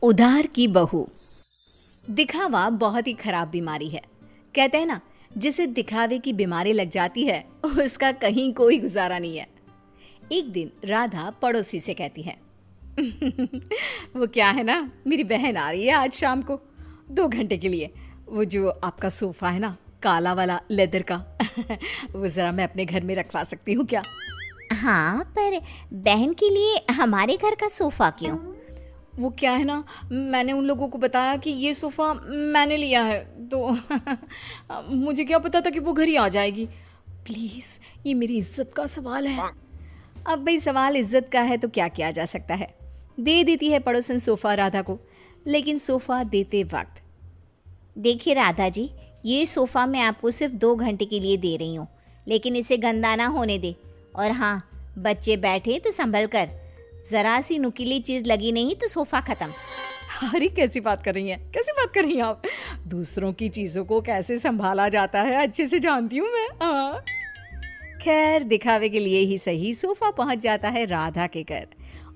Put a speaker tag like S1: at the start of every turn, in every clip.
S1: उधार की बहू। दिखावा बहुत ही खराब बीमारी है। कहते हैं ना, जिसे दिखावे की बीमारी लग जाती है उसका कहीं कोई गुजारा नहीं है। एक दिन राधा पड़ोसी से कहती है वो क्या है ना, मेरी बहन आ रही है आज शाम को 2 घंटे के लिए। वो जो आपका सोफा है ना, काला वाला लेदर का वो ज़रा मैं अपने घर में रखवा सकती हूँ क्या?
S2: हाँ, पर बहन के लिए हमारे घर का सोफा क्यों?
S1: वो क्या है ना, मैंने उन लोगों को बताया कि ये सोफ़ा मैंने लिया है, तो मुझे क्या पता था कि वो घर ही आ जाएगी। प्लीज़, ये मेरी इज्जत का सवाल है। अब भाई सवाल इज्जत का है तो क्या किया जा सकता है। दे देती है पड़ोसन सोफ़ा राधा को, लेकिन सोफ़ा देते वक्त
S2: देखिए राधा जी, ये सोफ़ा मैं आपको सिर्फ 2 घंटे के लिए दे रही हूँ, लेकिन इसे गंदा ना होने दे। और हाँ, बच्चे बैठे तो संभल कर, ज़रा सी नुकीली चीज़ लगी नहीं तो सोफ़ा ख़त्म।
S1: अरे कैसी बात कर रही हैं, कैसी बात कर रही हैं आप? दूसरों की चीज़ों को कैसे संभाला जाता है अच्छे से जानती हूँ मैं। हाँ, खैर दिखावे के लिए ही सही सोफ़ा पहुँच जाता है राधा के घर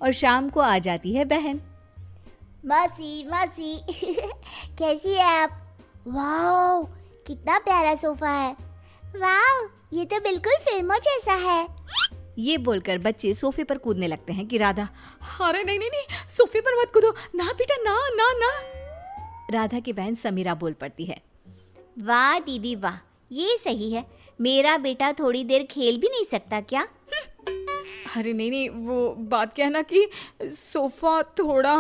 S1: और शाम को आ जाती है बहन।
S2: मौसी मौसी कैसी है आप? वाह, कितना प्यारा सोफ़ा है। वाह, ये तो बिल्कुल फिल्मों जैसा है।
S1: ये बोलकर बच्चे सोफे पर कूदने लगते हैं कि राधा, अरे नहीं नहीं नहीं, सोफे पर मत कूदो ना बेटा, ना ना ना। राधा की बहन समीरा बोल पड़ती है,
S2: वाह दीदी वाह, ये सही है। मेरा बेटा थोड़ी देर खेल भी नहीं सकता क्या?
S1: अरे नहीं नहीं, वो बात क्या है ना कि सोफा थोड़ा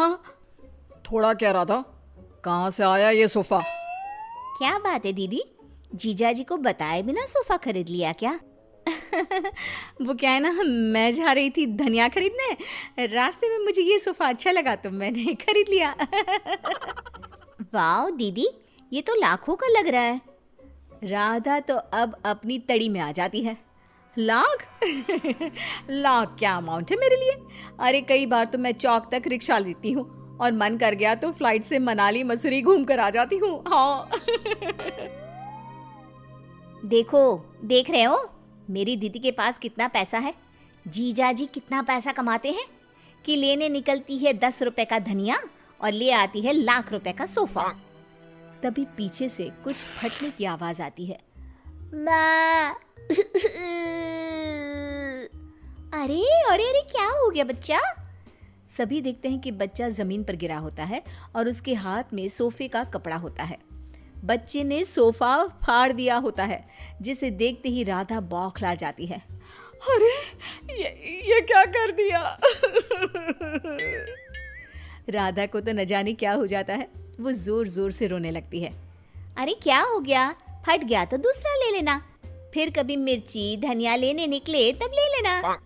S1: थोड़ा क्या राधा, कहाँ से आया ये सोफा?
S2: क्या बात है दीदी, जीजा जी को बताए बिना सोफ़ा खरीद लिया क्या?
S1: वो क्या है ना, मैं जा रही थी धनिया खरीदने, रास्ते में मुझे ये सोफा अच्छा लगा तो मैंने खरीद लिया।
S2: वाह दीदी, ये तो लाखों का लग रहा है।
S1: राधा तो अब अपनी तड़ी में आ जाती है। लाख? लाख क्या अमाउंट है मेरे लिए? अरे कई बार तो मैं चौक तक रिक्शा लेती हूँ और मन कर गया तो फ्लाइट से मनाली मसूरी घूम कर आ जाती हूँ। हाँ।
S2: देखो, देख रहे हो मेरी दीदी के पास कितना पैसा है? जीजा जी कितना पैसा कमाते हैं कि लेने निकलती है 10 रुपए का धनिया और ले आती है लाख रुपए का सोफा।
S1: तभी पीछे से कुछ फटने की आवाज आती है।
S2: माँ। अरे अरे अरे, क्या हो गया बच्चा?
S1: सभी देखते हैं कि बच्चा जमीन पर गिरा होता है और उसके हाथ में सोफे का कपड़ा होता है। बच्चे ने सोफा फाड़ दिया होता है, जिसे देखते ही राधा बौखला जाती है। अरे ये क्या कर दिया? राधा को तो न जाने क्या हो जाता है, वो जोर जोर से रोने लगती है।
S2: अरे क्या हो गया? फट गया तो दूसरा ले लेना, फिर कभी मिर्ची धनिया लेने निकले तब ले लेना।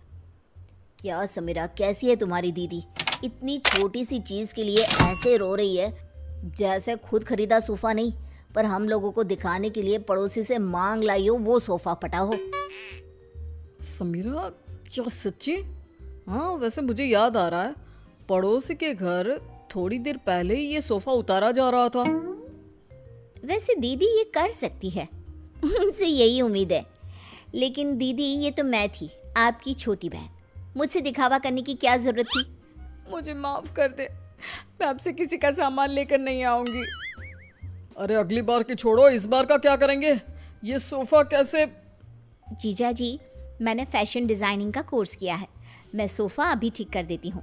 S2: क्या समीरा, कैसी है तुम्हारी दीदी? इतनी छोटी सी चीज के लिए ऐसे रो रही है जैसे खुद खरीदा सोफा नहीं, पर हम लोगों को दिखाने के लिए पड़ोसी से मांग लाई हो वो सोफा पटा हो।
S1: समीरा, क्या सच्ची? हाँ, वैसे मुझे याद आ रहा है, पड़ोसी के घर थोड़ी देर पहले ही ये सोफा उतारा जा रहा था।
S2: वैसे दीदी ये कर सकती है, उनसे यही उम्मीद है। लेकिन दीदी, ये तो मैं थी, आपकी छोटी बहन। मुझसे दिखावा करने की क्या जरूरत थी?
S1: मुझे माफ कर दे, मैं आपसे किसी का सामान लेकर नहीं आऊंगी। अरे अगली बार की छोड़ो, इस बार का क्या करेंगे? ये सोफा कैसे?
S2: जीजा जी, मैंने फैशन डिजाइनिंग का कोर्स किया है, मैं सोफा अभी ठीक कर देती हूँ।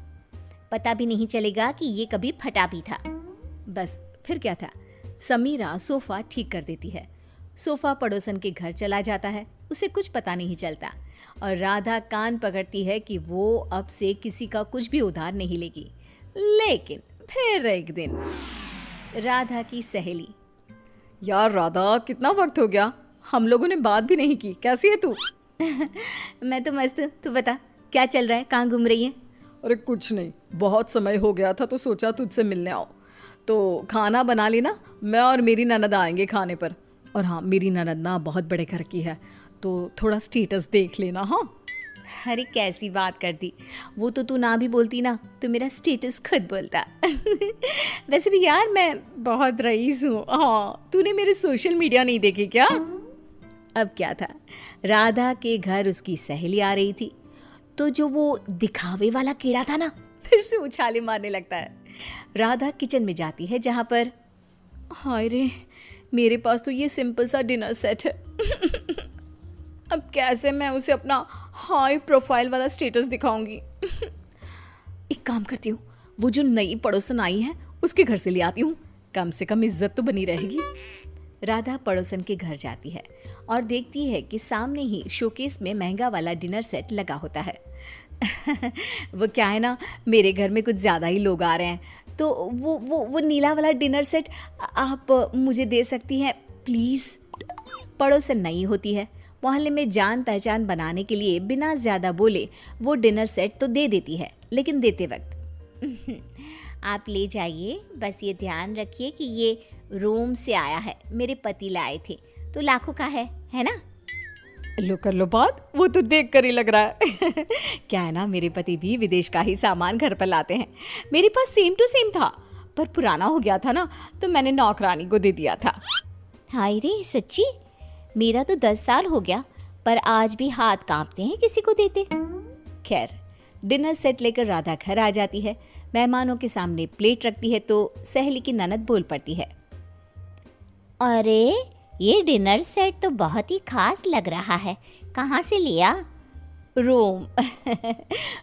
S2: पता भी नहीं चलेगा कि ये कभी फटा भी था। बस फिर क्या था, समीरा सोफा ठीक कर देती है। सोफा पड़ोसन के घर चला जाता है, उसे कुछ पता नहीं चलता और राधा कान पकड़ती है कि वो अब से किसी का कुछ भी उधार नहीं लेगी। लेकिन फिर एक दिन राधा की सहेली, यार राधा, कितना वक्त हो गया, हम लोगों ने बात भी नहीं की, कैसी है तू? मैं तो मस्त हूँ, तू बता क्या चल रहा है, कहाँ घूम रही है?
S1: अरे कुछ नहीं, बहुत समय हो गया था तो सोचा तुझसे मिलने आओ। तो खाना बना लेना, मैं और मेरी ननद आएंगे खाने पर। और हाँ, मेरी ननद ना बहुत बड़े घर की है, तो थोड़ा स्टेटस देख लेना। हाँ। अरे कैसी बात कर दी, वो तो तू ना भी बोलती ना तो मेरा स्टेटस खुद बोलता। वैसे भी यार मैं बहुत रईस हूँ। हाँ, तूने मेरे सोशल मीडिया नहीं देखे क्या? अब क्या था, राधा के घर उसकी सहेली आ रही थी, तो जो वो दिखावे वाला कीड़ा था ना, फिर से उछाले मारने लगता है।
S2: राधा किचन में जाती है जहाँ पर
S1: हाय रे, मेरे पास तो ये सिंपल सा डिनर सेट है। अब कैसे मैं उसे अपना हाई प्रोफाइल वाला स्टेटस दिखाऊंगी। एक काम करती हूँ, वो जो नई पड़ोसन आई है उसके घर से ले आती हूँ, कम से कम इज्जत तो बनी रहेगी।
S2: राधा पड़ोसन के घर जाती है और देखती है कि सामने ही शोकेस में महंगा वाला डिनर सेट लगा होता है।
S1: वो क्या है ना, मेरे घर में कुछ ज़्यादा ही लोग आ रहे हैं, तो वो नीला वाला डिनर सेट आप मुझे दे सकती हैं प्लीज़।
S2: पड़ोसन नई होती है, मोहल्ले में जान पहचान बनाने के लिए बिना ज़्यादा बोले वो डिनर सेट तो दे देती है, लेकिन देते वक्त आप ले जाइए, बस ये ध्यान रखिए कि ये रोम से आया है, मेरे पति लाए थे, तो लाखों का है ना।
S1: लो कर लो बात, वो तो देख कर ही लग रहा है। क्या है ना, मेरे पति भी विदेश का ही सामान घर पर लाते हैं। मेरे पास सेम टू सेम था, पर पुराना हो गया था ना, तो मैंने नौकरानी को दे दिया था।
S2: हाय रे सच्ची, मेरा तो 10 साल हो गया, पर आज भी हाथ कांपते हैं किसी को देते।
S1: खैर, डिनर सेट लेकर राधा घर आ जाती है। मेहमानों के सामने प्लेट रखती है तो सहेली की ननद बोल पड़ती है,
S2: अरे ये डिनर सेट तो बहुत ही खास लग रहा है, कहाँ से लिया?
S1: रोम।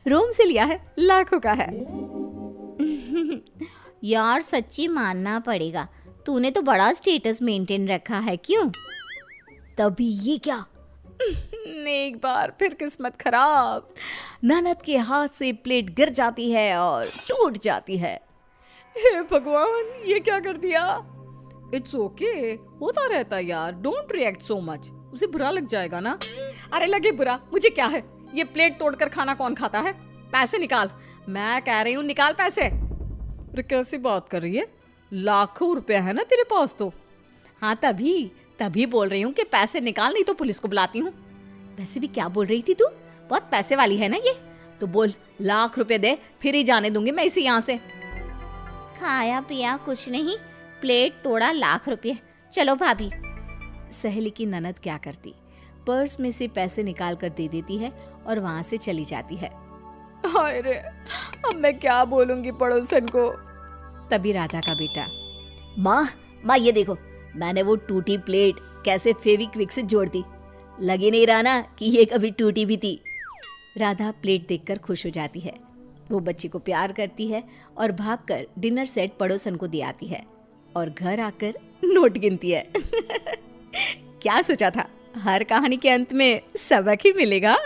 S1: रोम से लिया है, लाखों का है।
S2: यार सच्ची मानना पड़ेगा, तूने तो बड़ा स्टेटस मेंटेन रखा है, क्यों?
S1: तभी ये क्या, एक बार फिर किस्मत खराब, ननद के हाथ से प्लेट गिर जाती है और टूट जाती है। हे भगवान, ये क्या कर दिया। इट्स ओके, होता रहता है यार, डोंट रिएक्ट सो मच, उसे बुरा लग जाएगा ना। अरे लगे बुरा, मुझे क्या है, ये प्लेट तोड़कर खाना कौन खाता है। पैसे निकाल, मैं कह रही हूँ निकाल पैसे। अरे कैसी बात कर रही है, लाखों रुपया है ना तेरे पास तो। हाँ तभी बोल रही हूँ कि पैसे निकाल, नहीं तो पुलिस को बुलाती हूँ। वैसे भी क्या बोल रही थी तू, बहुत पैसे वाली है ना ये, तो बोल लाख रुपए दे, फिर ही जाने दूंगी मैं इसे यहाँ से।
S2: खाया पिया कुछ नहीं, प्लेट तोड़ा लाख रुपये, चलो भाभी।
S1: सहेली की ननद क्या करती, पर्स में से पैसे निकाल कर दे देती है और वहां से चली जाती है। हाय रे, अब मैं क्या बोलूंगी पड़ोसन को। तभी राधा का बेटा,
S2: माँ ये देखो, मैंने वो टूटी प्लेट कैसे फेविक्विक से जोड़ दी, लगी नहीं रहा ना कि ये कभी टूटी भी थी।
S1: राधा प्लेट देखकर खुश हो जाती है, वो बच्ची को प्यार करती है और भागकर डिनर सेट पड़ोसन को दे आती है और घर आकर नोट गिनती है। क्या सोचा था, हर कहानी के अंत में सबक ही मिलेगा।